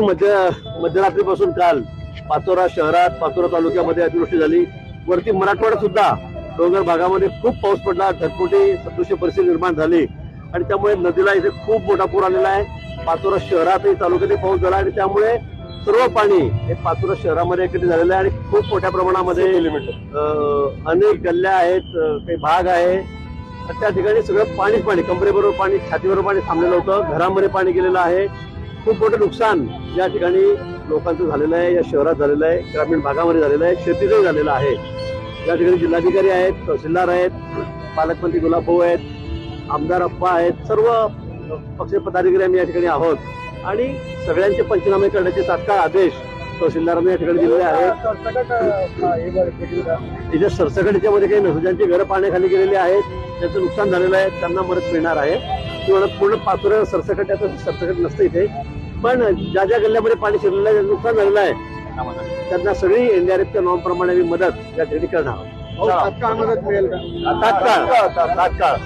मध्यरात्रीपासून काल पाचोरा शहरात, पाचोरा तालुक्यामध्ये अतिवृष्टी झाली. वरती मराठवाड्यात सुद्धा डोंगर भागामध्ये खूप पाऊस पडला. ढगफुटी सदृश्य परिस्थिती निर्माण झाली आणि त्यामुळे नदीला इथे खूप मोठा पूर आलेला आहे. पाचोरा शहरातही तालुक्यातही पाऊस झाला आणि त्यामुळे सर्व पाणी हे पाचोरा शहरामध्ये एकत्रित झालेलं आहे आणि खूप मोठ्या प्रमाणामध्ये अनेक गल्ल्या आहेत, काही भाग आहे. त्या ठिकाणी सगळं पाणी कमरेबरोबर पाणी, छातीबरोबर पाणी थांबलेलं होतं. घरामध्ये पाणी गेलेलं आहे. खूप मोठं नुकसान या ठिकाणी लोकांचं झालेलं आहे, या शहरात झालेलं आहे, ग्रामीण भागामध्ये झालेलं आहे, शेतीचंही झालेलं आहे. या ठिकाणी जिल्हाधिकारी आहेत, तहसीलदार आहेत, पालकमंत्री गुलाबभाऊ आहेत, आमदार अप्पा आहेत, सर्व पक्ष पदाधिकारी आम्ही या ठिकाणी आहोत आणि सगळ्यांचे पंचनामे करण्याचे तात्काळ आदेश तहसीलदारांनी या ठिकाणी दिलेले आहेत. इथे सरसकट मध्ये काही नसतं, ज्यांची घरं पाण्याखाली गेलेली आहेत, त्यांचं नुकसान झालेलं आहे, त्यांना मदत मिळणार आहे. किंवा पूर्ण पाचोऱ्याला सरसकट याचं सरसकट नसतं इथे, पण ज्या ज्या गल्ल्यामध्ये पाणी शिरलेलं आहे, नुकसान झालेलं आहे, त्यांना सगळी एनडीआरएफच्या नॉर्मप्रमाणे मदत या ठिकाणी करणार आहोत. तात्काळ मदत मिळेल का? तात्काळ